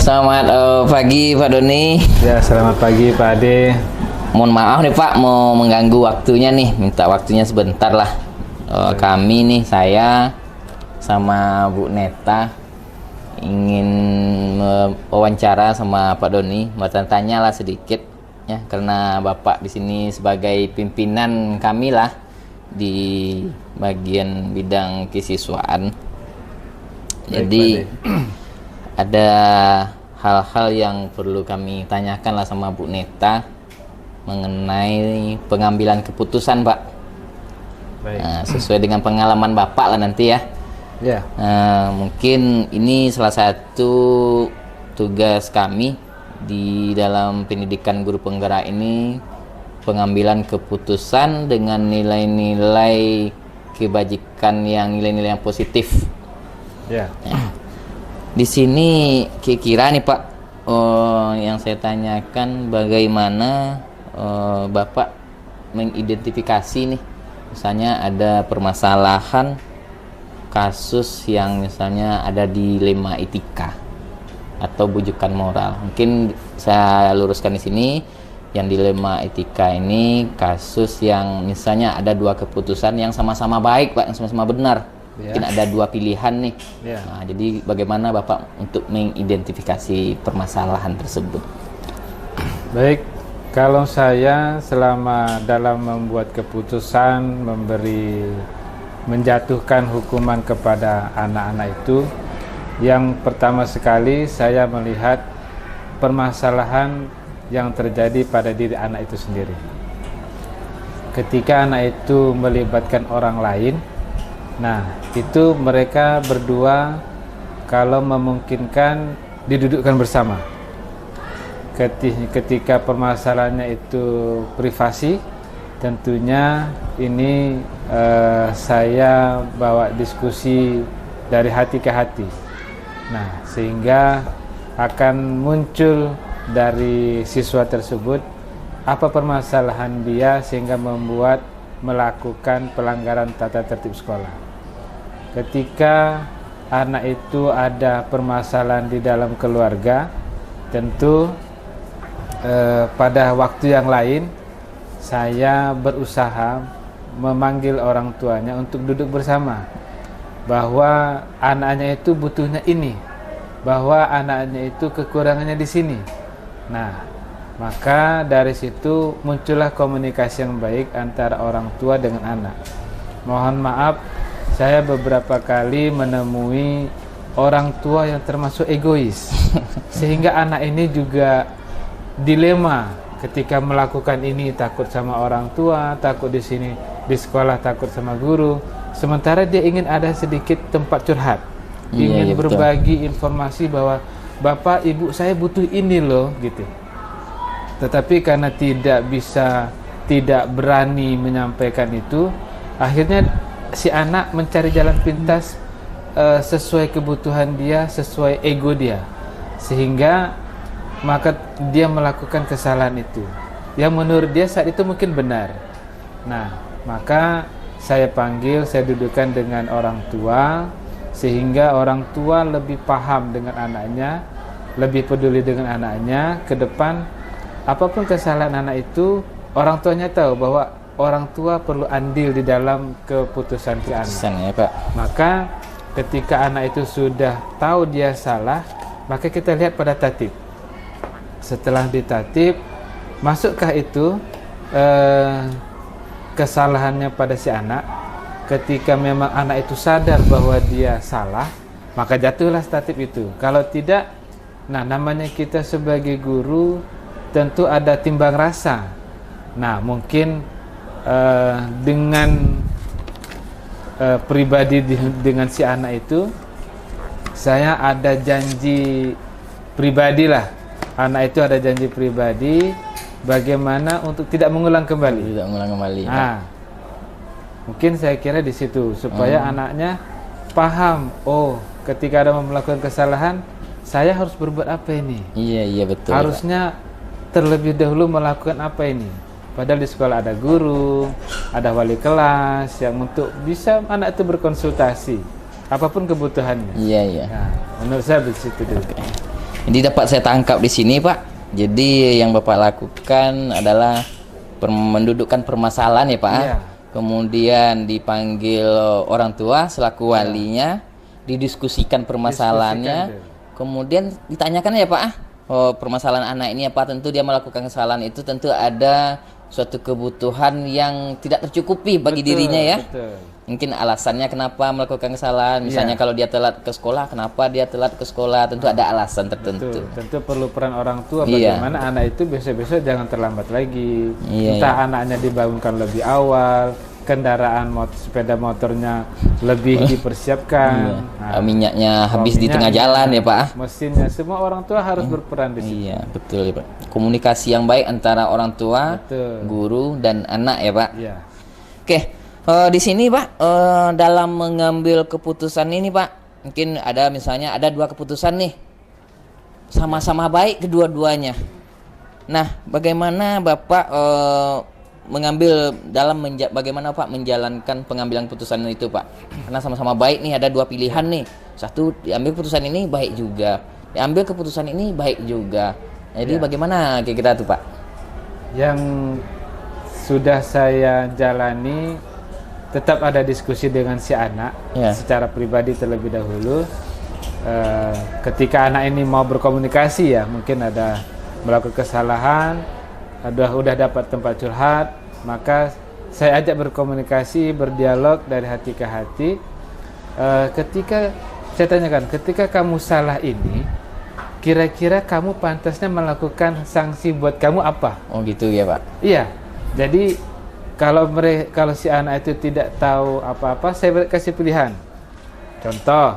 Selamat pagi Pak Doni. Ya, selamat pagi Pak Ade. Mohon maaf nih Pak, mau mengganggu waktunya nih, minta waktunya sebentar lah. Kami nih, saya sama Bu Neta ingin wawancara sama Pak Doni, mau tanya lah sedikit ya, karena Bapak di sini sebagai pimpinan kami lah di bagian bidang kesiswaan. Jadi ada hal-hal yang perlu kami tanyakan lah sama Bu Neta mengenai pengambilan keputusan, Pak. Baik. Nah, sesuai dengan pengalaman Bapak lah nanti ya. Ya. Mungkin ini salah satu tugas kami di dalam pendidikan guru penggerak ini, pengambilan keputusan dengan nilai-nilai kebajikan nilai-nilai yang positif. Ya. Di sini kira-kira nih Pak, yang saya tanyakan bagaimana Bapak mengidentifikasi nih, misalnya ada permasalahan kasus yang misalnya ada dilema etika atau bujukan moral. Mungkin saya luruskan di sini, yang dilema etika ini kasus yang misalnya ada dua keputusan yang sama-sama baik Pak, yang sama-sama benar. Ya. Mungkin ada dua pilihan nih. Ya. Nah, jadi bagaimana Bapak untuk mengidentifikasi permasalahan tersebut? Baik, kalau saya selama dalam membuat keputusan menjatuhkan hukuman kepada anak-anak itu, yang pertama sekali saya melihat permasalahan yang terjadi pada diri anak itu sendiri. Ketika anak itu melibatkan orang lain, nah itu mereka berdua kalau memungkinkan didudukkan bersama. Ketika permasalahannya itu privasi, tentunya ini saya bawa diskusi dari hati ke hati. Nah, sehingga akan muncul dari siswa tersebut apa permasalahan dia sehingga membuat melakukan pelanggaran tata tertib sekolah. Ketika anak itu ada permasalahan di dalam keluarga, tentu pada waktu yang lain saya berusaha memanggil orang tuanya untuk duduk bersama, bahwa anaknya itu butuhnya ini, bahwa anaknya itu kekurangannya di sini. Nah, maka dari situ muncullah komunikasi yang baik antara orang tua dengan anak. Mohon maaf, saya beberapa kali menemui orang tua yang termasuk egois, sehingga anak ini juga dilema ketika melakukan ini, takut sama orang tua, takut di sini di sekolah takut sama guru, sementara dia ingin ada sedikit tempat curhat, ingin berbagi informasi bahwa bapak ibu saya butuh ini loh gitu. Tetapi karena tidak berani menyampaikan itu, akhirnya si anak mencari jalan pintas sesuai kebutuhan dia, sesuai ego dia, sehingga maka dia melakukan kesalahan itu yang menurut dia saat itu mungkin benar. Nah, maka saya panggil, saya dudukkan dengan orang tua, sehingga orang tua lebih paham dengan anaknya, lebih peduli dengan anaknya. Ke depan apapun kesalahan anak itu, orang tuanya tahu bahwa orang tua perlu andil di dalam keputusan si anak. Ya, Pak. Maka ketika anak itu sudah tahu dia salah, maka kita lihat pada tatib. Setelah ditatib, masukkah itu kesalahannya pada si anak? Ketika memang anak itu sadar bahwa dia salah, maka jatuhlah tatib itu. Kalau tidak, nah namanya kita sebagai guru tentu ada timbang rasa. Nah, mungkin dengan pribadi dengan si anak itu, saya ada janji pribadi lah. Anak itu ada janji pribadi bagaimana untuk tidak mengulang kembali. Tidak mengulang kembali. Nah, mungkin saya kira di situ supaya anaknya paham, oh, ketika ada melakukan kesalahan, saya harus berbuat apa ini? Iya betul. Harusnya terlebih dahulu melakukan apa ini? Padahal di sekolah ada guru, ada wali kelas yang untuk bisa anak itu berkonsultasi apapun kebutuhannya. Iya. Nah, menurut saya di situ dulu. Jadi dapat saya tangkap di sini, Pak. Jadi yang Bapak lakukan adalah mendudukkan permasalahan ya, Pak. Iya. Kemudian dipanggil orang tua selaku walinya, didiskusikan permasalahannya, Diskusikan, kemudian ditanyakan ya, Pak. Oh, permasalahan anak ini apa? Tentu dia melakukan kesalahan itu tentu ada suatu kebutuhan yang tidak tercukupi bagi dirinya ya. Betul. Mungkin alasannya kenapa melakukan kesalahan. Misalnya Iya. kalau dia telat ke sekolah, kenapa dia telat ke sekolah? Tentu ada alasan tertentu. Betul. Tentu perlu peran orang tua Iya. bagaimana anak itu besok-besok jangan terlambat lagi. Iya, Entah anaknya dibangunkan lebih awal, kendaraan sepeda motornya lebih dipersiapkan. Iya. Minyaknya habis di tengah minyaknya, jalan ya, Pak. Mesinnya, semua orang tua harus berperan di situ. Iya, betul ya, Pak. Komunikasi yang baik antara orang tua, Betul. guru dan anak ya, Pak. Iya. Oke, di sini Pak, dalam mengambil keputusan ini Pak, mungkin ada misalnya ada dua keputusan nih, sama-sama baik kedua-duanya. Nah, bagaimana Bapak mengambil bagaimana Pak menjalankan pengambilan keputusan itu Pak? Karena sama-sama baik nih, ada dua pilihan nih. Satu diambil keputusan ini baik juga, diambil keputusan ini baik juga. Jadi bagaimana kira-kira tuh Pak? Yang sudah saya jalani, tetap ada diskusi dengan si anak secara pribadi terlebih dahulu. Ketika anak ini mau berkomunikasi ya, mungkin ada melakukan kesalahan, udah dapat tempat curhat, maka saya ajak berkomunikasi, berdialog dari hati ke hati. Ketika saya tanyakan, ketika kamu salah ini, kira-kira kamu pantasnya melakukan sanksi buat kamu apa? Oh gitu ya Pak? Iya, jadi kalau si anak itu tidak tahu apa-apa, saya kasih pilihan. Contoh,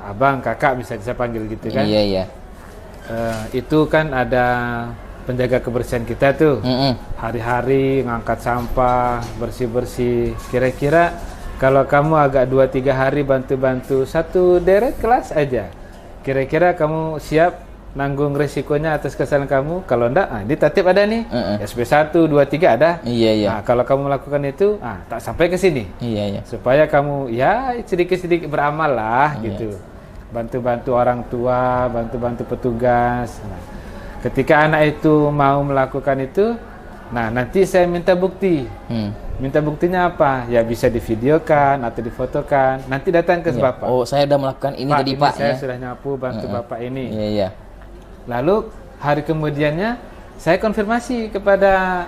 abang, kakak bisa saya panggil gitu kan? Iya iya. Itu kan ada penjaga kebersihan kita tuh, hari-hari ngangkat sampah, bersih-bersih. Kira-kira kalau kamu agak 2-3 hari bantu-bantu satu deret kelas aja, kira-kira kamu siap nanggung resikonya atas kesalahan kamu? Kalau enggak, di tertib ada nih, SP 1, 2, 3 ada. Iya iya. Nah, kalau kamu melakukan itu, tak sampai ke sini. Iya iya. Supaya kamu ya sedikit-sedikit beramal lah gitu. Bantu-bantu orang tua, bantu-bantu petugas. Nah, ketika anak itu mau melakukan itu, nah nanti saya minta bukti. Minta buktinya apa? Ya bisa divideokan atau difotokan. Nanti datang ke Bapak. Oh, saya sudah melakukan ini Pak, tadi ini Pak. saya sudah nyapu bantu Bapak ini. Iya iya. Lalu hari kemudiannya saya konfirmasi kepada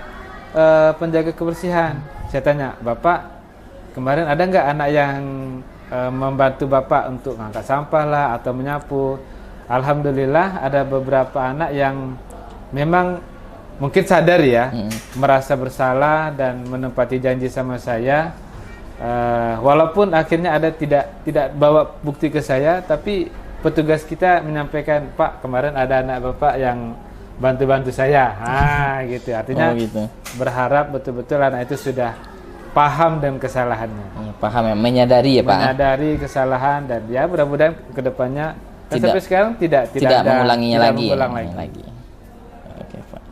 penjaga kebersihan. Saya tanya, Bapak kemarin ada nggak anak yang membantu Bapak untuk ngangkat sampah lah atau menyapu? Alhamdulillah ada beberapa anak yang memang mungkin sadar ya, merasa bersalah dan menepati janji sama saya. Walaupun akhirnya ada tidak bawa bukti ke saya, tapi petugas kita menyampaikan, Pak kemarin ada anak Bapak yang bantu-bantu saya. Gitu. Artinya gitu. Berharap betul-betul anak itu sudah paham dan kesalahannya. Paham ya, menyadari ya Pak. Menyadari kesalahan dan ya mudah-mudahan kedepannya sampai sekarang tidak mengulanginya tidak lagi. mengulang Ya, lagi. Oke Pak.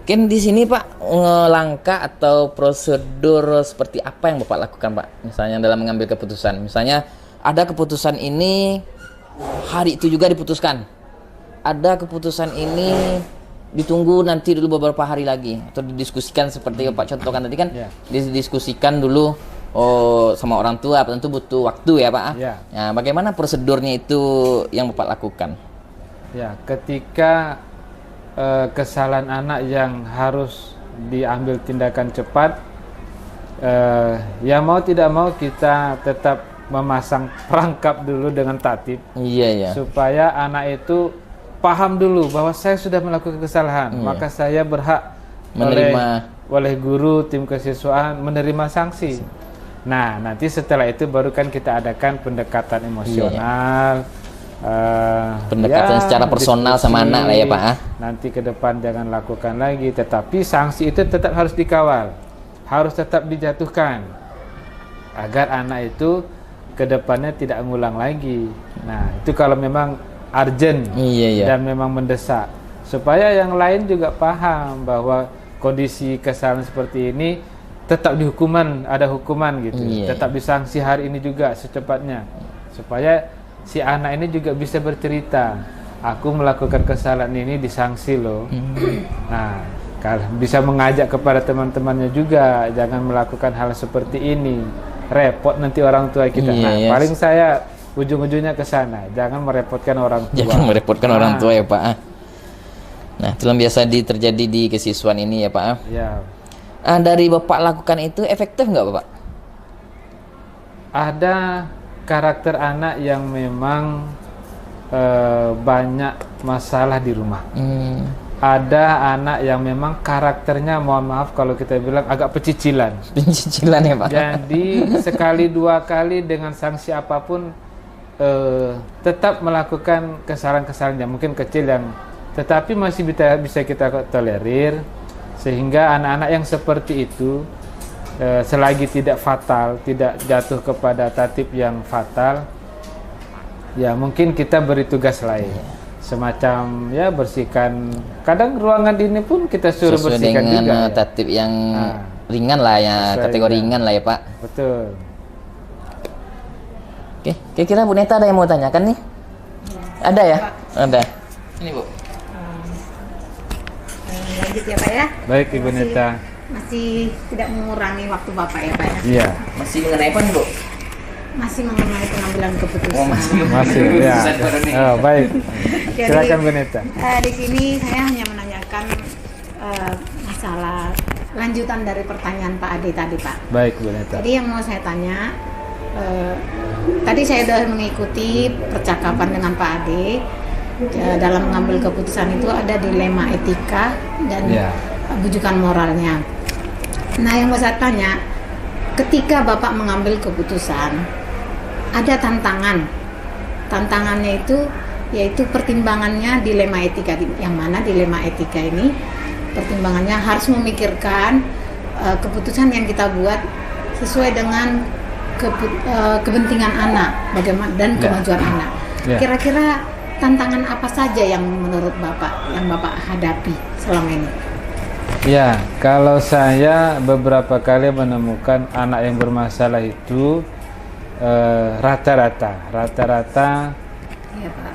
Mungkin di sini Pak, langkah atau prosedur seperti apa yang Bapak lakukan Pak? Misalnya dalam mengambil keputusan. Misalnya ada keputusan ini hari itu juga diputuskan. Ada keputusan ini ditunggu nanti dulu beberapa hari lagi atau didiskusikan seperti Pak contohkan tadi kan, didiskusikan dulu sama orang tua, tentu butuh waktu ya Pak. Nah, bagaimana prosedurnya itu yang Bapak lakukan? Ya, ketika kesalahan anak yang harus diambil tindakan cepat, ya mau tidak mau kita tetap memasang perangkap dulu dengan tatib. Iya. Supaya anak itu paham dulu bahwa saya sudah melakukan kesalahan, maka saya berhak menerima oleh guru tim kesiswaan menerima sanksi. Nah, nanti setelah itu baru kan kita adakan pendekatan emosional, pendekatan secara personal diskusi, sama anak lah ya Pak. Nanti ke depan jangan lakukan lagi, tetapi sanksi itu tetap harus dikawal, harus tetap dijatuhkan agar anak itu ke depannya tidak mengulang lagi. Nah, itu kalau memang urgent dan memang mendesak, supaya yang lain juga paham bahwa kondisi kesalahan seperti ini tetap ada hukuman gitu, tetap disanksi hari ini juga secepatnya, supaya si anak ini juga bisa bercerita aku melakukan kesalahan ini disanksi loh. Nah, kalau bisa mengajak kepada teman-temannya juga, jangan melakukan hal seperti ini. Repot nanti orang tua kita. Iya, Nah, iya. paling saya ujung-ujungnya ke sana. Jangan merepotkan orang tua. Jangan merepotkan orang Nah, tua ya Pak. Nah, itu yang biasa terjadi di kesiswaan ini ya Pak. Ya, Dari Bapak lakukan itu efektif nggak Bapak? ada karakter anak yang memang banyak masalah di rumah. Ada anak yang memang karakternya, mohon maaf kalau kita bilang agak pecicilan. Pencicilan ya Pak. Jadi sekali dua kali dengan sanksi apapun tetap melakukan kesalahan-kesalahan yang mungkin kecil yang tetapi masih bisa kita tolerir, sehingga anak-anak yang seperti itu selagi tidak fatal, tidak jatuh kepada tatib yang fatal, ya mungkin kita beri tugas lain, semacam ya bersihkan. Kadang ruangan ini pun kita suruh Sesuai bersihkan dengan juga. Ya. tatib yang Nah. ringan lah ya, Sesuai kategori dengan- ringan lah ya Pak. Betul. Oke, kira-kira Bu Neta ada yang mau tanyakan nih? Ada ya? Ada. Ini Bu. Lanjut ya Pak ya. Baik Ibu Neta. Masih tidak mengurangi waktu Bapak ya Pak ya. Iya. Masih mengenai apa nih Bu? Masih mengenai pengambilan keputusan. Oh, masih. Masih ya. Oh, baik. Jadi, Silakan Bu Neta. di sini saya hanya menanyakan masalah lanjutan dari pertanyaan Pak Ade tadi Pak. Baik Bu Neta. Jadi yang mau saya tanya, tadi saya sudah mengikuti percakapan dengan Pak Ade. Dalam mengambil keputusan itu ada dilema etika dan Ya. bujukan moralnya. Nah yang mau saya tanya, ketika Bapak mengambil keputusan, ada tantangan. Tantangannya itu yaitu pertimbangannya dilema etika. Yang mana dilema etika ini pertimbangannya harus memikirkan keputusan yang kita buat sesuai dengan kepentingan anak, bagaimana dan Ya. kemajuan anak. Ya. Kira-kira tantangan apa saja yang menurut Bapak yang Bapak hadapi selama ini? Ya, kalau saya beberapa kali menemukan anak yang bermasalah itu rata-rata Iya Pak.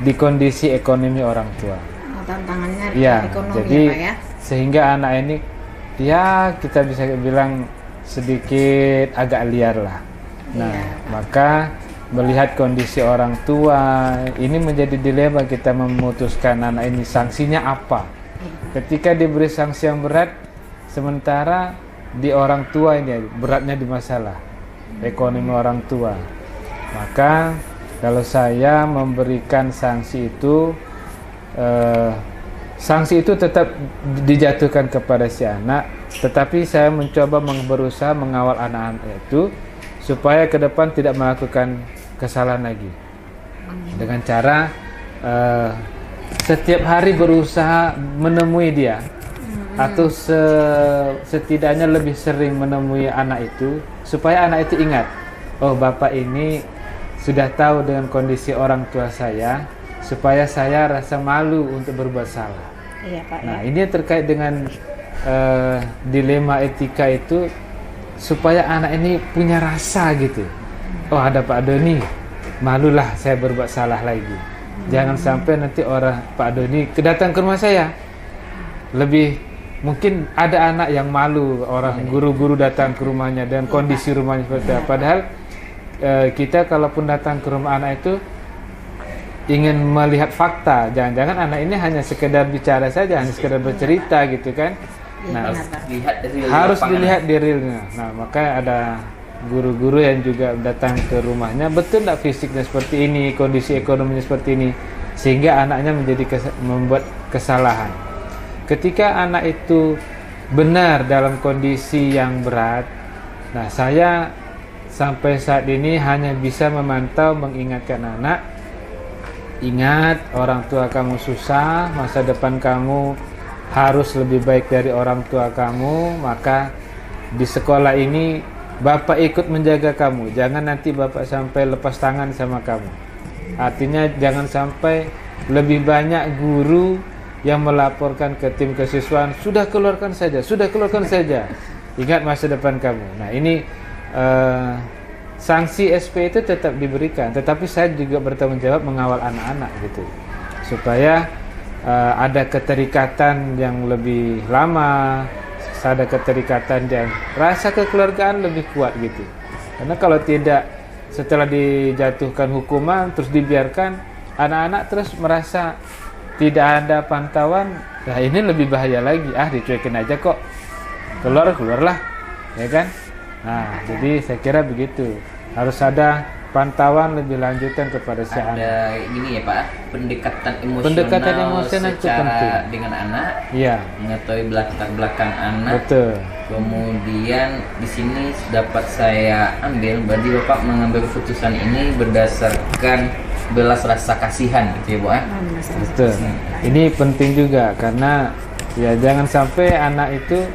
di kondisi ekonomi orang tua. Tantangannya Ya, ekonomi jadi ya Pak ya. sehingga anak ini ya kita bisa bilang sedikit agak liar lah. Nah, Iya. maka melihat kondisi orang tua ini menjadi dilema kita memutuskan anak ini sanksinya apa. Ketika diberi sanksi yang berat, sementara di orang tua ini beratnya di masalah ekonomi orang tua, maka kalau saya memberikan sanksi itu tetap dijatuhkan kepada si anak, tetapi saya mencoba berusaha mengawal anak-anak itu supaya ke depan tidak melakukan kesalahan lagi dengan cara setiap hari berusaha menemui dia atau setidaknya lebih sering menemui anak itu supaya anak itu ingat, oh bapak ini sudah tahu dengan kondisi orang tua saya, supaya saya rasa malu untuk berbuat salah. Iya Pak Nah ya. ini terkait dengan dilema etika itu supaya anak ini punya rasa gitu. Oh ada Pak Doni, malulah saya berbuat salah lagi. Jangan sampai nanti orang Pak Doni datang ke rumah saya. Lebih mungkin ada anak yang malu orang guru-guru datang ke rumahnya dan kondisi rumahnya seperti apa. Padahal kita kalaupun datang ke rumah anak itu ingin melihat fakta. Jangan-jangan anak ini hanya sekedar bicara saja, hanya sekedar bercerita gitu kan. Nah, harus dilihat di realnya. Nah, maka ada guru-guru yang juga datang ke rumahnya, betul tidak fisiknya seperti ini, kondisi ekonominya seperti ini, sehingga anaknya membuat kesalahan. Ketika anak itu benar dalam kondisi yang berat, nah saya sampai saat ini hanya bisa memantau, mengingatkan anak, ingat orang tua kamu susah, masa depan kamu harus lebih baik dari orang tua kamu, maka di sekolah ini Bapak ikut menjaga kamu, jangan nanti Bapak sampai lepas tangan sama kamu. Artinya jangan sampai lebih banyak guru yang melaporkan ke tim kesiswaan, sudah keluarkan saja, ingat masa depan kamu. Nah ini sanksi SP itu tetap diberikan, tetapi saya juga bertanggung jawab mengawal anak-anak gitu, supaya ada keterikatan yang lebih lama, ada keterikatan dan rasa kekeluargaan lebih kuat gitu. Karena kalau tidak, setelah dijatuhkan hukuman terus dibiarkan, anak-anak terus merasa tidak ada pantauan, nah ini lebih bahaya lagi. Dicuekin aja kok, keluarlah, ya kan? Nah, jadi saya kira begitu. Harus ada pantauan lebih lanjutan kepada si anak. Ada gini ya Pak, pendekatan emosional itu secara penting dengan anak, Iya, mengetahui latar belakang anak. betul. Kemudian di sini dapat saya ambil, berarti Bapak mengambil keputusan ini berdasarkan belas rasa kasihan gitu ya Bu. Betul. Ini penting juga karena ya jangan sampai anak itu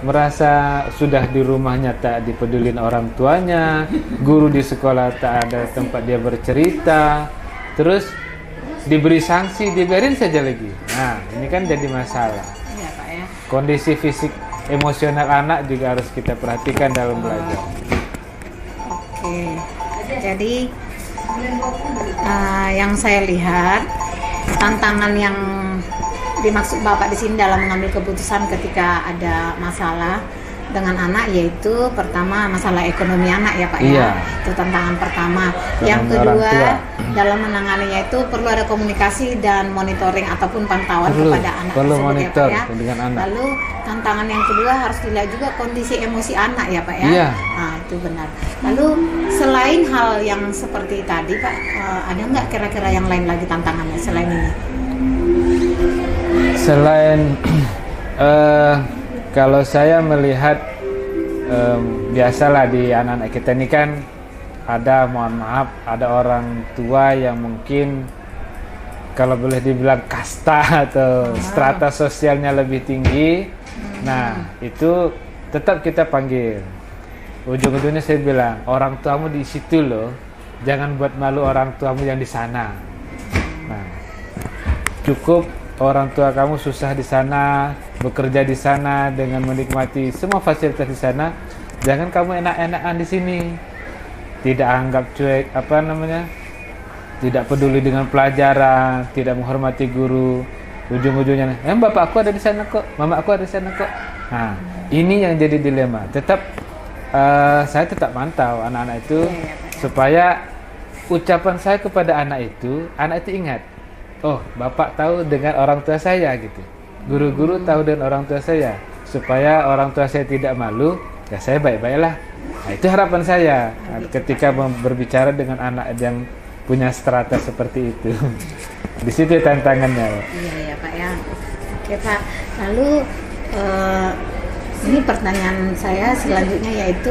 merasa sudah di rumahnya tak dipedulin orang tuanya, guru di sekolah tak ada tempat dia bercerita, terus diberi sanksi, dibiarin saja lagi. Nah, ini kan jadi masalah. Iya Pak ya. Kondisi fisik emosional anak juga harus kita perhatikan dalam belajar. Oke. Jadi yang saya lihat tantangan yang dimaksud Bapak di sini dalam mengambil keputusan ketika ada masalah dengan anak, yaitu pertama masalah ekonomi anak ya Pak Iya. ya. Itu tantangan pertama. Ekonomi Yang orang kedua, tua. dalam menanganinya itu perlu ada komunikasi dan monitoring ataupun pantauan Perlu kepada anak perlu tersebut monitor ya Pak ya. dengan anak. Lalu tantangan yang kedua harus dilihat juga kondisi emosi anak ya Pak ya. Iya. Nah itu benar. Lalu selain hal yang seperti tadi Pak, ada nggak kira-kira yang lain lagi tantangannya selain ini? Selain kalau saya melihat biasalah di anak-anak kita ini kan ada, mohon maaf, ada orang tua yang mungkin kalau boleh dibilang kasta atau strata sosialnya lebih tinggi. Nah, itu tetap kita panggil. Ujung-ujungnya saya bilang, orang tuamu di situ loh, jangan buat malu orang tuamu yang di sana. Nah, cukup orang tua kamu susah di sana, bekerja di sana dengan menikmati semua fasilitas di sana. Jangan kamu enak-enakan di sini. Tidak anggap cuek, tidak peduli dengan pelajaran, tidak menghormati guru. Ujung-ujungnya, bapakku ada di sana kok, mamaku ada di sana kok. Nah, ini yang jadi dilema. Saya tetap mantau anak-anak itu supaya ucapan saya kepada anak itu ingat. Oh, bapak tahu dengan orang tua saya gitu. Guru-guru tahu dengan orang tua saya, supaya orang tua saya tidak malu, ya saya baik-baiklah. Nah, itu harapan saya ketika berbicara dengan anak yang punya strata seperti itu. Di situ tantangannya. Iya Pak ya. Oke Pak. Lalu ini pertanyaan saya selanjutnya yaitu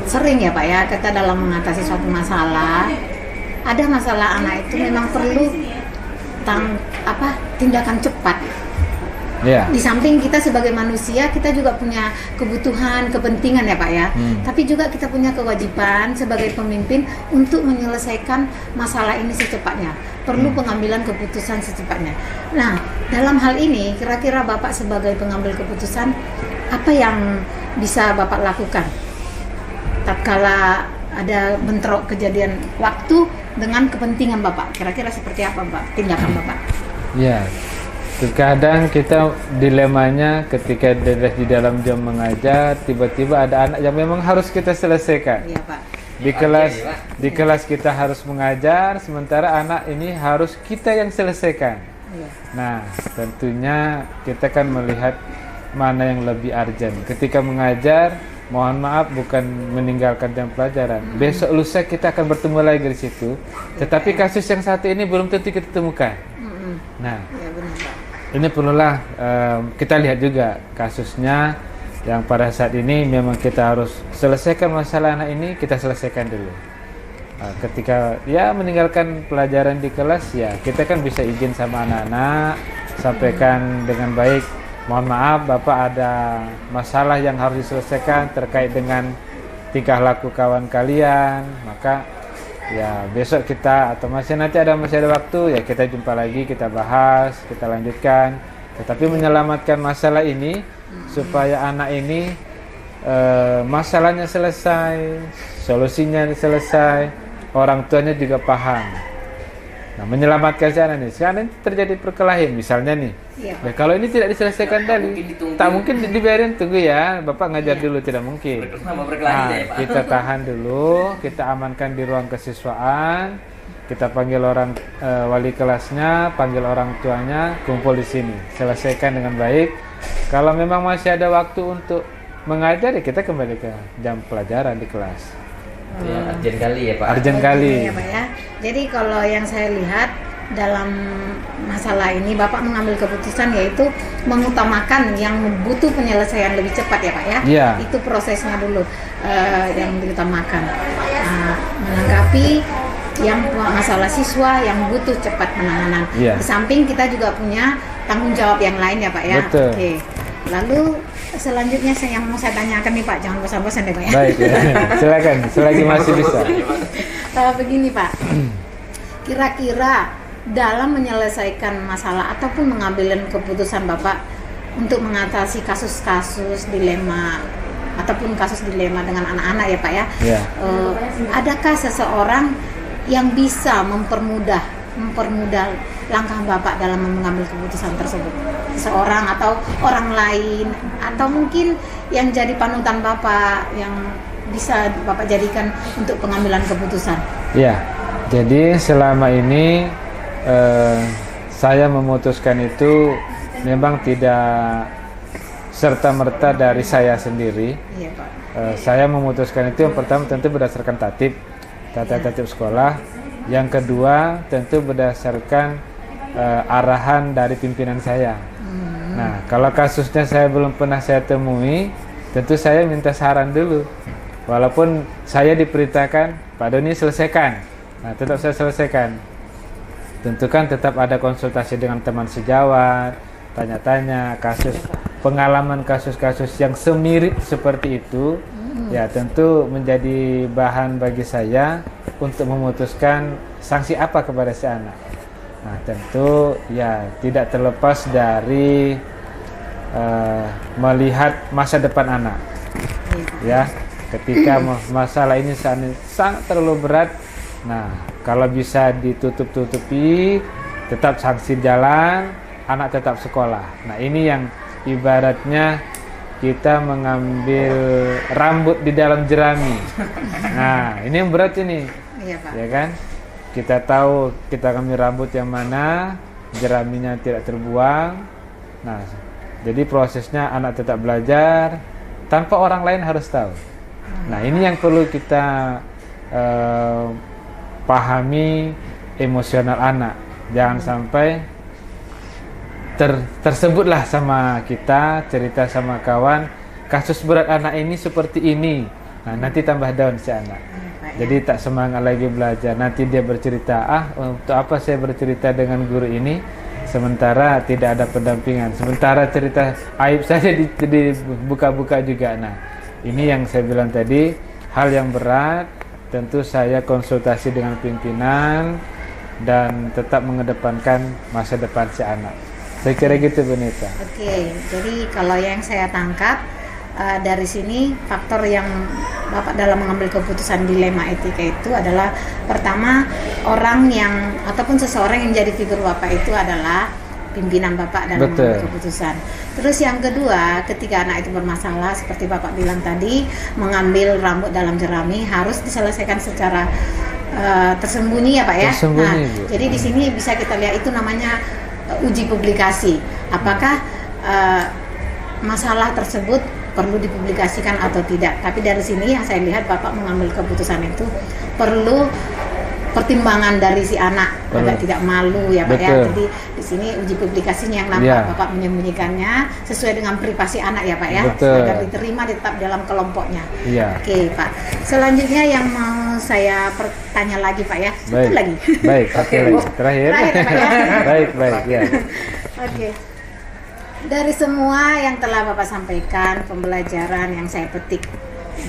sering ya Pak ya kita dalam mengatasi suatu masalah, ada masalah anak itu memang perlu tindakan cepat. Yeah. Di samping kita sebagai manusia, kita juga punya kebutuhan, kepentingan ya Pak ya. Tapi juga kita punya kewajiban sebagai pemimpin untuk menyelesaikan masalah ini secepatnya. Perlu pengambilan keputusan secepatnya. Nah, dalam hal ini kira-kira Bapak sebagai pengambil keputusan, apa yang bisa Bapak lakukan tatkala ada bentrok kejadian waktu dengan kepentingan Bapak? Kira-kira seperti apa Pak tindakan Bapak? Ya, terkadang kita dilemanya ketika di dalam jam mengajar, tiba-tiba ada anak yang memang harus kita selesaikan. Iya Pak. Di kelas kita harus mengajar, sementara anak ini harus kita yang selesaikan. Iya. Nah, tentunya kita kan melihat mana yang lebih urgent. Ketika mengajar, mohon maaf bukan meninggalkan jam pelajaran. Besok lusa kita akan bertemu lagi di situ. Tetapi kasus yang satu ini belum tentu kita temukan. Nah, Ya benar Pak. ini perlulah kita lihat juga kasusnya yang pada saat ini memang kita harus selesaikan masalah anak ini, kita selesaikan dulu. Ketika ya meninggalkan pelajaran di kelas, ya kita kan bisa izin sama anak-anak, sampaikan dengan baik, mohon maaf Bapak ada masalah yang harus diselesaikan terkait dengan tingkah laku kawan kalian, maka ya besok kita atau masih ada waktu ya kita jumpa lagi, kita bahas, kita lanjutkan. Tetapi menyelamatkan masalah ini supaya anak ini masalahnya selesai, solusinya selesai, orang tuanya juga paham. Nah, menyelamatkan si anak nih. Sekarang terjadi perkelahian misalnya nih. Iya, Pak. Nah, kalau ini tidak diselesaikan tadi, tak mungkin dibiarin, tunggu ya, Bapak ngajar dulu, tidak mungkin. Nah, kita tahan dulu, kita amankan di ruang kesiswaan, kita panggil orang wali kelasnya, panggil orang tuanya, kumpul di sini, selesaikan dengan baik. Kalau memang masih ada waktu untuk mengajar, ya kita kembali ke jam pelajaran di kelas. Ya, urgent kali ya Pak. Urgent kali. Ya, Pak ya. Jadi kalau yang saya lihat dalam masalah ini Bapak mengambil keputusan yaitu mengutamakan yang butuh penyelesaian lebih cepat ya Pak ya. Iya. Itu prosesnya dulu yang diutamakan. Menanggapi yang masalah siswa yang butuh cepat penanganan. Iya. Di samping kita juga punya tanggung jawab yang lain ya Pak ya. Betul. Oke. Lalu selanjutnya yang mau saya tanyakan nih Pak, jangan bosan-bosan deh Pak ya. Baik, ya. Silakan, selagi masih bisa. Begini Pak, kira-kira dalam menyelesaikan masalah ataupun mengambil keputusan Bapak untuk mengatasi kasus-kasus dilema ataupun kasus dilema dengan anak-anak ya Pak ya, Ya. Adakah seseorang yang bisa mempermudah langkah Bapak dalam mengambil keputusan tersebut? Seorang atau orang lain atau mungkin yang jadi panutan Bapak yang bisa Bapak jadikan untuk pengambilan keputusan? Ya, jadi selama ini saya memutuskan itu memang tidak serta-merta dari saya sendiri. Iya Pak. Saya memutuskan itu yang pertama tentu berdasarkan tata tertib sekolah. Yang kedua tentu berdasarkan arahan dari pimpinan saya. Nah, kalau kasusnya saya belum pernah saya temui, tentu saya minta saran dulu. Walaupun saya diperintahkan, Pak Doni selesaikan. Nah, tetap saya selesaikan. Tentu kan tetap ada konsultasi dengan teman sejawat, tanya-tanya pengalaman kasus-kasus yang semirip seperti itu. Ya, tentu menjadi bahan bagi saya untuk memutuskan sanksi apa kepada si anak. Nah, tentu ya tidak terlepas dari melihat masa depan anak. Ya, ketika masalah ini sangat terlalu berat, nah kalau bisa ditutup-tutupi, tetap sanksi jalan, anak tetap sekolah. Nah, ini yang ibaratnya kita mengambil rambut di dalam jerami. Nah, ini yang berat ini. Iya Pak. Ya kan? Kita tahu kita ambil rambut yang mana, jeraminya tidak terbuang. Nah, jadi prosesnya anak tetap belajar tanpa orang lain harus tahu. Nah, ini yang perlu kita pahami emosional anak. Jangan sampai tersebutlah sama kita, cerita sama kawan, kasus berat anak ini seperti ini. Nah, nanti tambah down si anak. Jadi tak semangat lagi belajar. Nanti dia bercerita, untuk apa saya bercerita dengan guru ini sementara tidak ada pendampingan, sementara cerita aib saja dibuka-buka juga. Nah, ini yang saya bilang tadi, hal yang berat. Tentu saya konsultasi dengan pimpinan dan tetap mengedepankan masa depan si anak. Saya kira gitu, Bu Neta. Oke, jadi kalau yang saya tangkap dari sini faktor yang Bapak dalam mengambil keputusan dilema etika itu adalah pertama, orang yang ataupun seseorang yang jadi figur Bapak itu adalah pimpinan Bapak dalam mengambil keputusan. Terus yang kedua, ketika anak itu bermasalah seperti Bapak bilang tadi, mengambil rambut dalam jerami harus diselesaikan secara tersembunyi ya Pak ya. Tersembunyi, nah, jadi di sini bisa kita lihat itu namanya uji publikasi. Apakah masalah tersebut perlu dipublikasikan atau tidak? Tapi dari sini yang saya lihat Bapak mengambil keputusan itu perlu pertimbangan dari si anak, agar tidak malu ya Pak ya. Jadi di sini uji publikasinya yang nampak Bapak menyembunyikannya sesuai dengan privasi anak ya Pak ya, agar diterima tetap dalam kelompoknya. Oke Pak. Selanjutnya yang mau saya bertanya lagi Pak ya, satu lagi. Baik, terakhir Pak ya. Baik ya. Oke. Dari semua yang telah Bapak sampaikan, pembelajaran yang saya petik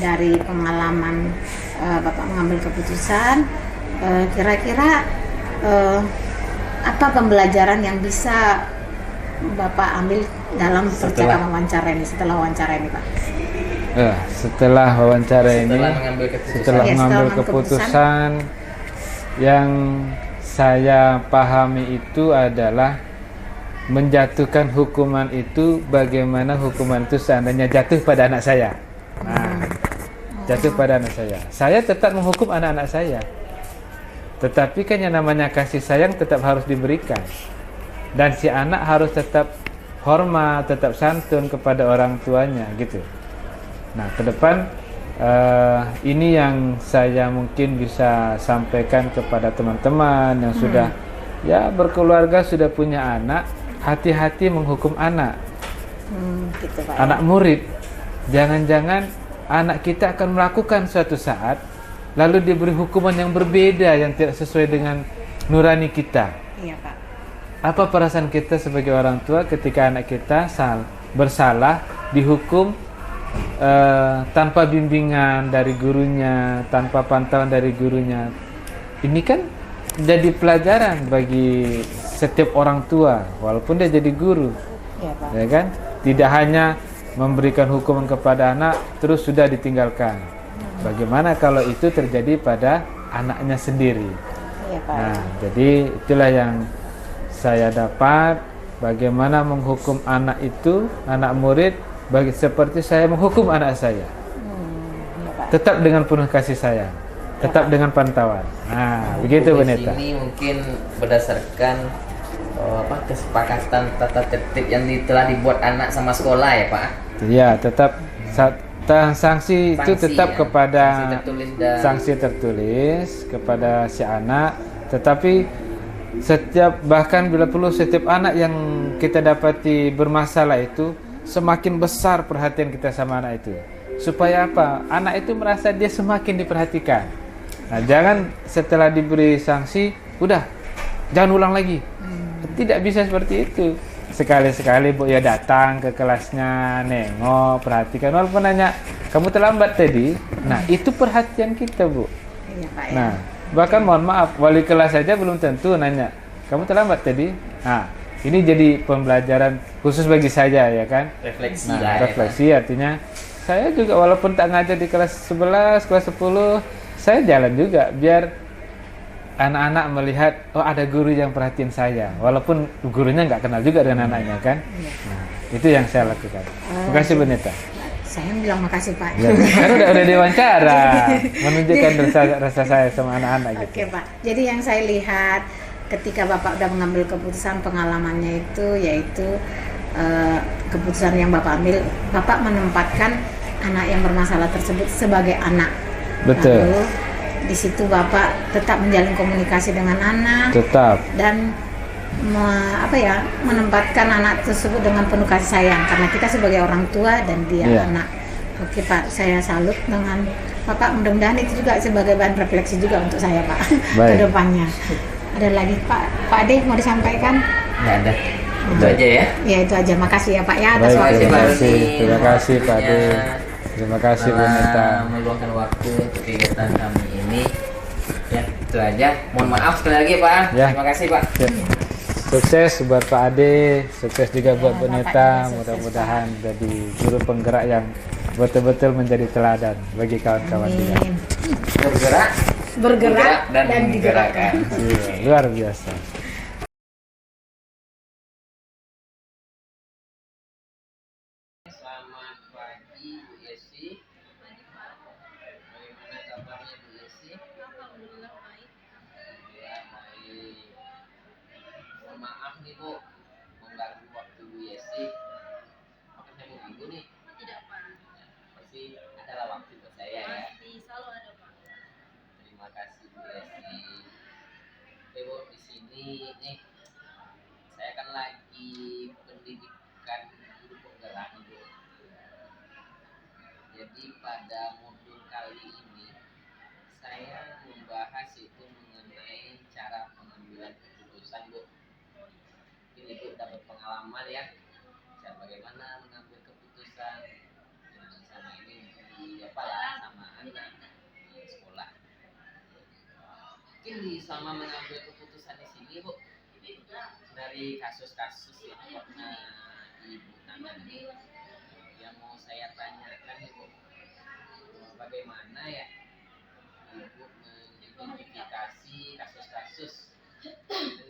dari pengalaman Bapak mengambil keputusan, kira-kira apa pembelajaran yang bisa Bapak ambil dalam percakapan wawancara ini, setelah wawancara ini Pak? Setelah wawancara ini, Setelah mengambil keputusan. setelah Ya, mengambil setelah keputusan, yang saya pahami itu adalah menjatuhkan hukuman itu, bagaimana hukuman itu seandainya jatuh pada anak saya. Nah, jatuh pada anak saya. Saya tetap menghukum anak-anak saya. Tetapi kan yang namanya kasih sayang tetap harus diberikan. Dan si anak harus tetap hormat, tetap santun kepada orang tuanya gitu. Nah, ke depan ini yang saya mungkin bisa sampaikan kepada teman-teman yang sudah ya berkeluarga, sudah punya anak, hati-hati menghukum anak. Gitu Pak. Anak murid, jangan-jangan anak kita akan melakukan suatu saat lalu diberi hukuman yang berbeda, yang tidak sesuai dengan nurani kita. Iya Pak. Apa perasaan kita sebagai orang tua ketika anak kita bersalah dihukum tanpa bimbingan dari gurunya, tanpa pantauan dari gurunya? Ini kan jadi pelajaran bagi setiap orang tua, walaupun dia jadi guru. Iya Pak. Ya kan? Tidak hanya memberikan hukuman kepada anak terus sudah ditinggalkan. Bagaimana kalau itu terjadi pada anaknya sendiri? Iya Pak. Nah, jadi itulah yang saya dapat, bagaimana menghukum anak itu, anak murid, seperti saya menghukum anak saya. Iya Pak. Tetap dengan penuh kasih sayang, tetap dengan pantauan. Nah, begitu Bu Neta. Ini mungkin berdasarkan kesepakatan tata tertib yang telah dibuat anak sama sekolah ya Pak. Iya, tetap sanksi itu tetap ya, kepada sanksi tertulis dan sanksi tertulis kepada si anak, tetapi bahkan bila perlu setiap anak yang kita dapati bermasalah itu semakin besar perhatian kita sama anak itu. Supaya apa? Anak itu merasa dia semakin diperhatikan. Nah, jangan setelah diberi sanksi, udah jangan ulang lagi. Tidak bisa seperti itu. Sekali-sekali Bu ya datang ke kelasnya, nengok, perhatikan. Walaupun nanya, kamu terlambat tadi. Nah, itu perhatian kita Bu. Iya Pak ya. Nah, bahkan mohon maaf, wali kelas saja belum tentu nanya, kamu terlambat tadi. Nah, ini jadi pembelajaran khusus bagi saya ya kan. refleksi Nah, lah ya, refleksi artinya saya juga walaupun tak ngajar di kelas 11, kelas 10, saya jalan juga biar anak-anak melihat, oh ada guru yang perhatian saya, walaupun gurunya nggak kenal juga dengan anaknya kan. Nah, itu yang saya lakukan. Terima kasih Bu Neta. Saya bilang makasih Pak. Ya, kan udah diwawancara, menunjukkan rasa saya sama anak-anak gitu. Oke Pak. Jadi yang saya lihat ketika Bapak udah mengambil keputusan, pengalamannya itu yaitu keputusan yang Bapak ambil, Bapak menempatkan anak yang bermasalah tersebut sebagai anak. Betul. Lalu di situ Bapak tetap menjalin komunikasi dengan anak. Tetap. Dan menempatkan anak tersebut dengan penuh kasih sayang, karena kita sebagai orang tua dan dia anak. Oke Pak, saya salut dengan Bapak. Mudah-mudahan itu juga sebagai bahan refleksi juga untuk saya Pak ke depannya. Ada lagi Pak Ade mau disampaikan? Nggak ada. Itu aja ya. Ya itu aja. Makasih ya Pak ya atas Baik, waktunya. terima kasih Pak Ade. Terima kasih Bu Neta. Telah meluangkan waktu untuk kegiatan kami ini. Ya, itu aja. Mohon maaf sekali lagi Pak. Ya. Terima kasih Pak. Ya. Sukses buat Pak Ade, sukses juga buat Bu Bapak Neta. juga sukses, Mudah-mudahan jadi guru penggerak yang betul-betul menjadi teladan bagi kawan-kawan juga. Amin. Bergerak Dan digerakkan. menggerakkan. Iya, luar biasa. Selamat pagi Bu Yesi. Bagaimana kabarnya Bu Yesi? Alhamdulillah baik. Ya, baik. Mohon maaf nih Bu, mengganggu waktu Bu Yesi. Maka saya mau ganggu nih. Tidak Pak. Pasti adalah waktu buat saya ya. Pasti selalu ada Pak. Terima kasih Bu Yesi. Oke Bu, di sini nih saya kan lagi pendidikan guru penggerak nih Bu. Jadi pada modul kali ini saya membahas itu mengenai cara pengambilan keputusan Bu. Ini Bu dapat pengalaman ya, cara bagaimana mengambil keputusan sama ini di sama anak di sekolah. Mungkin sama mengambil keputusan di sini Bu, dari kasus-kasus yang pernah Ibu tangani, yang mau saya tanyakan Ibu, bagaimana ya Ibu mengidentifikasi kasus-kasus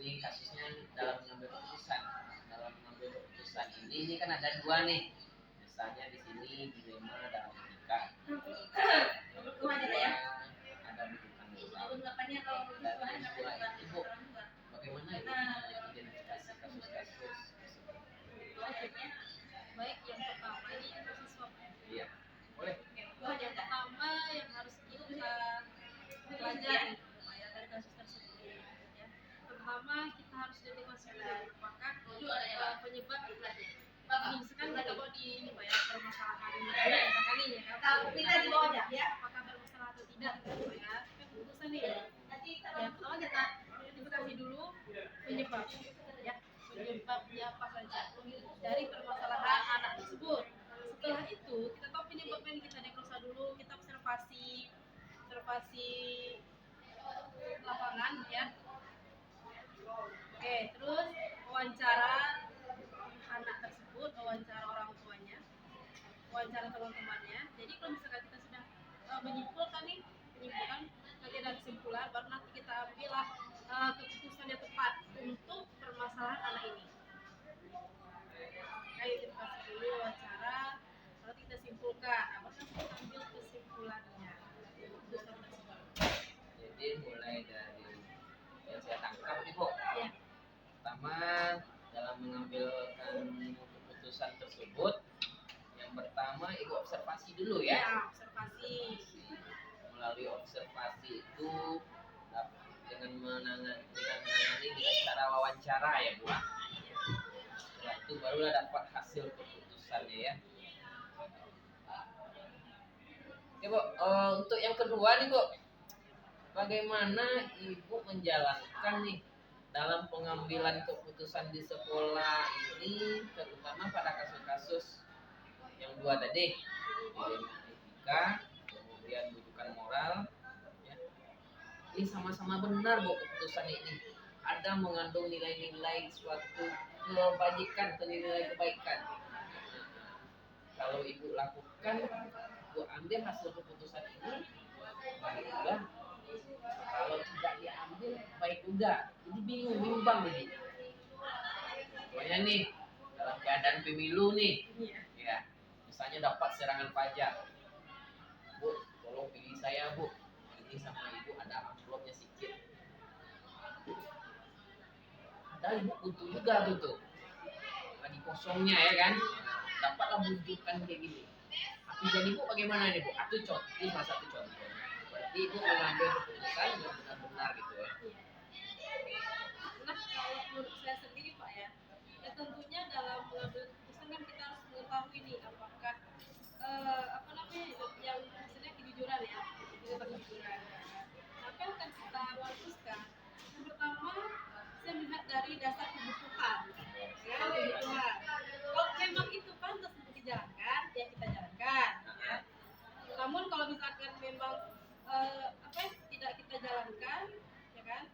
ini, kasusnya dalam mengambil keputusan. Dalam mengambil keputusan ini kan ada dua nih, misalnya di sini dilema dalam etika, yang kedua ada bukan moral. Dan dua itu Bu, bagaimana Ibu mengidentifikasi kasus-kasus tersebut? Baik, yang pertama ini proses swab. Iya, boleh. Yang pertama yang harus kita pelajari ya, dari kasus tersebut ya. Pertama kita harus identifikasi apakah penyebab misalkan kita bawa di ini Pak ya, permasalahan kali ya kan. Kita di bawah ya. Apakah bermasalah atau tidak gitu ya. Kan keputusan nih. Ya, pertama kita identifikasi dulu penyebab ya. Penyebabnya apa saja dari permasalahan anak tersebut. Setelah itu kita tahu penyebabnya, kita diagnosa dulu, kita observasi lapangan ya. Oke, terus wawancara anak tersebut, wawancara orang tuanya, wawancara teman-temannya. Jadi kalau misalkan kita sudah menyimpulkan nanti ada kesimpulan, baru nanti kita ambillah keputusan yang tepat untuk permasalahan anak ini. Kayak kita kasih dulu wawancara, lalu kita simpulkan, apakah kita ambil kesimpulannya keputusan tersebut. Jadi mulai dari yang saya tangkap nih Bu, Ya. pertama dalam mengambilkan keputusan tersebut, yang pertama Ibu observasi dulu ya. Ya, observasi. Melalui observasi itu dengan menangani dengan cara wawancara ya Bu. Setelah itu barulah dapat hasil keputusannya ya. Oke Bu, untuk yang kedua nih Bu, bagaimana Ibu menjalankan nih dalam pengambilan keputusan di sekolah ini, terutama pada kasus-kasus yang dua tadi, dilema etika, kemudian rujukan moral, ya. Ini sama-sama benar Bu keputusan ini. Ada mengandung nilai-nilai suatu kebajikan atau nilai kebaikan. Kalau Ibu lakukan, Ibu ambil hasil keputusan ini, baik juga. Kalau tidak diambil, baik juga. Jadi bingung, bimbang begini. Pokoknya nih, dalam keadaan pemilu nih, ya, misalnya dapat serangan pajak, Bu, tolong pilih saya Bu. Ini sama Ibu ada amplopnya sedikit. Padahal Ibu butuh juga tuh. Lagi kosongnya ya kan, dapatlah bujukan kayak gini. Tapi jadi Bu bagaimana nih Bu? Itu salah satu contoh. Berarti Ibu mengambil keputusan yang benar-benar gitu ya. Nah, kalau menurut saya sendiri Pak ya tentunya dalam mengambil keputusan kan kita harus mengetahui nih apakah yang maksudnya kejujuran ya, kejujuran. Apa yang akan kita putuskan? Yang pertama, saya melihat dari dasar kebutuhan. Ya, kebutuhan. Kalau memang itu pantas untuk dijalankan, ya kita jalankan. Ya. Namun kalau misalkan memang tidak kita jalankan, ya kan?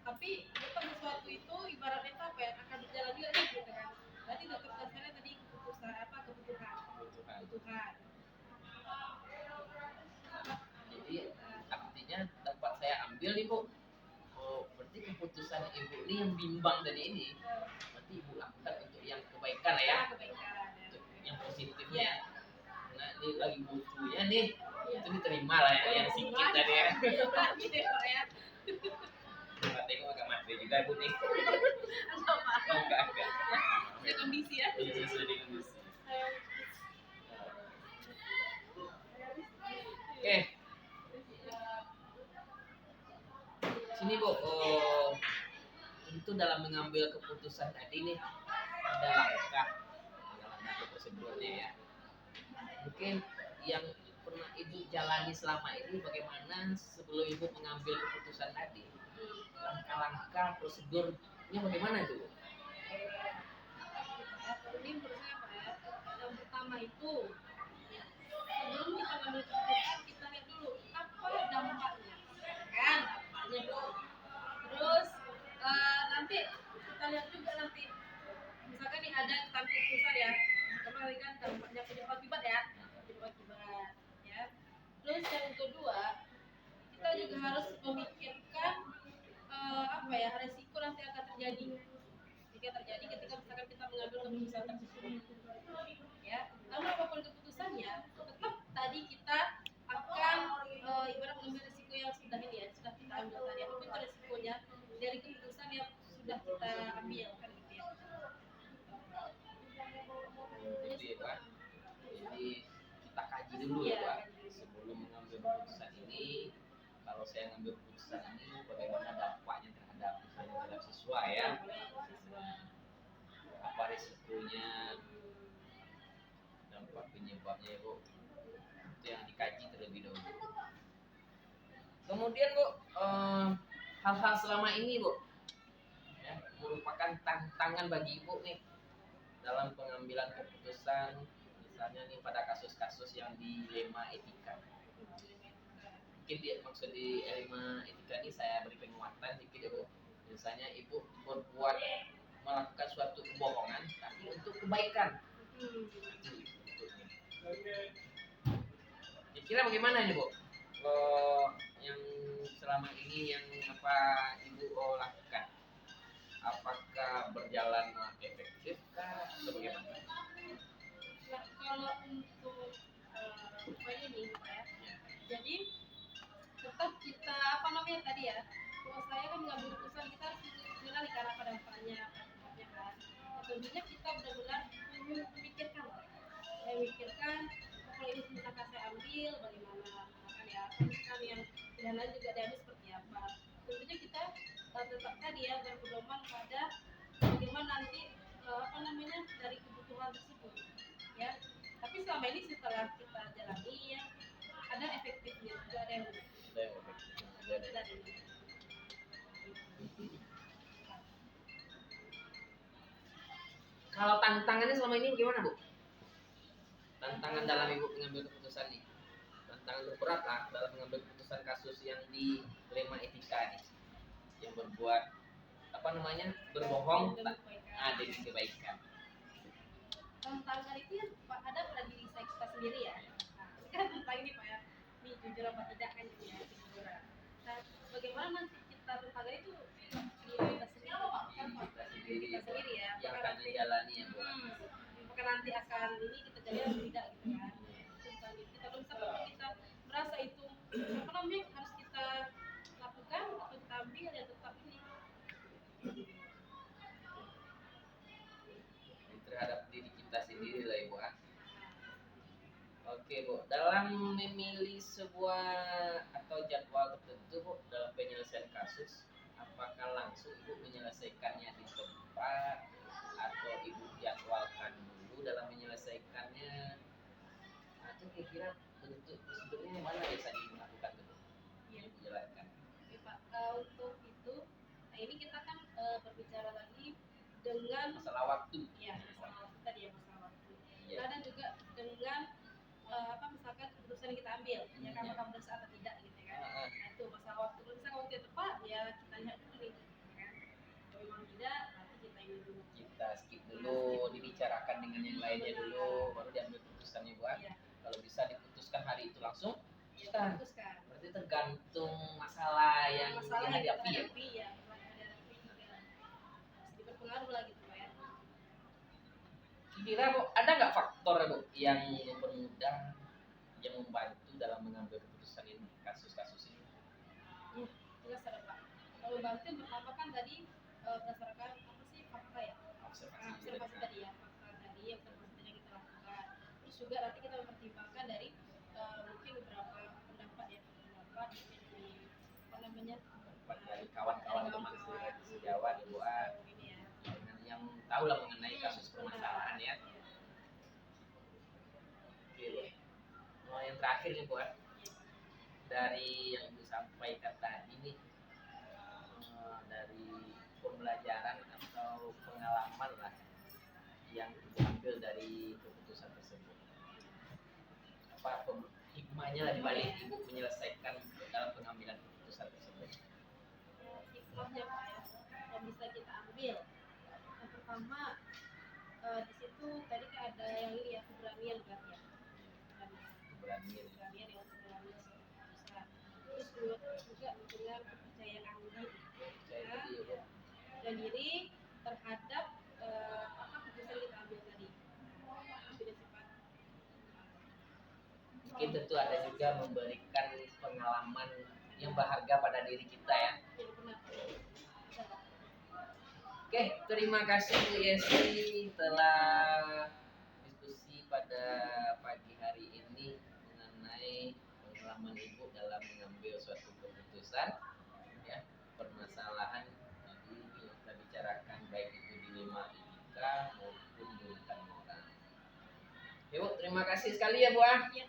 Tapi bukan sesuatu itu ibaratnya itu apa ya, akan berjalan juga nih, gitu kan? Berarti tetap dasarnya tadi keputusan kebutuhan. Jadi artinya dapat saya ambil nih Bu. Oh, berarti keputusan Ibu ini yang bimbang tadi ini, berarti Ibu lakukan untuk yang kebaikan lah ya, Kebaikan. untuk yang positifnya. Nah ini lagi butuhnya nih, itu diterima lah ya, yang sikit tadi ya. Gitu Pak ya. Coba tengok agak mati juga Bu nih. Atau apa? Oh, enggak. Ada kondisi ya. Ini sesuai dengan kondisi. Oke. Sini Bu, tentu dalam mengambil keputusan tadi nih ada langkah prosedurnya ya. Mungkin yang pernah Ibu jalani selama ini bagaimana sebelum Ibu mengambil keputusan tadi? Langkah-langkah prosedurnya bagaimana itu? Ini menurut saya Pak ya, yang pertama itu sebelum kita mengambil keputusan kita lihat dulu apa dampaknya, kan? Dampaknya dulu. Terus nanti kita lihat juga nanti, misalkan nih ada tentang keputusan ya, kemarin kan dampaknya penyebab akibat ya, ya. Terus yang kedua, kita juga harus memikirkan apa ya, resiko nanti akan terjadi jika terjadi ketika misalkan kita mengambil keputusan tersebut. Ya, namun apapun keputusannya, tetap tadi kita akan ibarat mengambil resiko yang sudah ini ya, sudah kita ambil tadi. Apapun itu resikonya dari keputusan yang sudah kita ambil kan gitu ya. Jadi ya Pak, jadi kita kaji dulu ya Pak sebelum mengambil keputusan ini. Kalau saya ngambil keputusan ini, bagaimana dampaknya terhadap misalnya terhadap siswa ya, apa risikonya, dampak penyebabnya ya Bu, itu yang dikaji terlebih dahulu. Kemudian Bu, hal-hal selama ini Bu, ya, merupakan tantangan bagi Ibu nih dalam pengambilan keputusan, misalnya nih pada kasus-kasus yang dilema etika. Mungkin dia maksud di dilema etika ini saya beri penguatan dikit ya Bu. Misalnya Ibu berbuat melakukan suatu kebohongan tapi untuk kebaikan. Kira bagaimana nih Bu? Yang selama ini yang apa Ibu lakukan? Apakah berjalan efektif kah atau bagaimana? Nah, kalau untuk ini ya, jadi tetap kita apa namanya tadi ya, kalau saya kan mengambil keputusan kita harus mengenali karena apa dampaknya kan. Nah, tentunya kita benar-benar memikirkan kalau ini misalkan saya ambil bagaimana kan ya, kan yang pilihan lain juga diambil seperti apa. Tentunya kita tetap tadi ya berpedoman pada bagaimana nanti apa namanya dari kebutuhan tersebut ya. Tapi selama ini setelah kita jalani ya ada efektifnya juga, ada yang tidak ini. Kalau tantangannya selama ini bagaimana Bu? Tantangan dalam Ibu mengambil keputusan nih, tantangan terberat lah dalam mengambil keputusan kasus yang dilema etika nih, yang berbuat apa namanya berbohong demi kebaikan. Tantangan itu ya Pak, ada pada diri kita sendiri ya. Nah, kan tentang ini Pak ya, ini jujur apa tidak kan gitu ya, kejujuran. Nah, bagaimana nanti kita tantangan itu diri kita sendiri ya. Yang akan menjalani ya Bu. Apakah nanti akan ini kita jalani atau tidak gitu kan. Tentang itu kita misalkan kita merasa itu apa namanya harus kita lakukan atau kita ambil ya tetap ini. Terhadap diri kita sendiri lah Ibu. Oke Bu, dalam memilih sebuah atau jadwal tertentu Bu dalam penyelesaian kasus, apakah langsung Ibu menyelesaikannya di tempat atau Ibu jadwalkan dulu dalam menyelesaikannya, atau kira-kira bentuk prosedurnya mana biasanya Ibu lakukan itu? Yang Ibu jalankan. Oke Pak, untuk itu, nah ini kita kan berbicara lagi dengan Masalah waktu. ya masalah waktu tadi ya, masalah waktu. Iya. Nah, dan juga dengan apa misalkan keputusan yang kita ambil ya kan apakah benar atau tidak gitu kan. Nah itu masalah waktu. Kalau misalkan waktu yang tepat ya kita lihat dulu nih ya kan. Kalau memang tidak nanti kita ini dulu. Kita skip dulu, dibicarakan dengan yang lainnya dulu, baru diambil keputusannya Bu. Iya. Kalau bisa diputuskan hari itu langsung, Ya, kita putuskan. berarti tergantung masalah yang Masalah yang dihadapi ya. dihadapi ya, masalah yang dihadapi juga pasti berpengaruh lah gitu Pak ya. Kira Bu, ada nggak faktor Bu yang mempermudah, yang membantu dalam mengambil keputusan ini, kasus-kasus ini? Jelas ada Pak. Kalau bantu pertama kan tadi berdasarkan apa sih fakta ya? Observasi tadi ya, fakta tadi yang observasi kita lakukan. Terus juga nanti kita mempertimbangkan dari mungkin beberapa pendapat ya, pendapat dari apa namanya? Dari kawan-kawan teman sejawat Ibu ini ya. yang tahu lah mengenai kasus permasalahan ya. Oke Bu. Nah, yang terakhir nih Bu, dari yang Ibu sampaikan tadi nih, dari pembelajaran atau pengalaman lah yang Ibu ambil dari keputusan tersebut, apa hikmahnya lah dibalik Ibu menyelesaikan dalam pengambilan keputusan tersebut? Hikmahnya Pak ya, yang bisa kita ambil. Yang pertama di situ tadi kan ada yang ini ya, keberanian kan ya. Keberanian yang berani juga dengan kepercayaan diri, dan diri terhadap apa keputusan kita ambil tadi. Sudah sifat. Mungkin tentu ada juga memberikan pengalaman yang berharga pada diri kita ya. Ya, benar. Oke, terima kasih Bu Yesi telah diskusi pada pagi hari ini mengenai pengalaman Ibu dalam mengambil suatu keputusan, ya, permasalahan tadi yang kita bicarakan baik itu dilema etika maupun bukan moral. Ibu, terima kasih sekali ya Bu. Ya.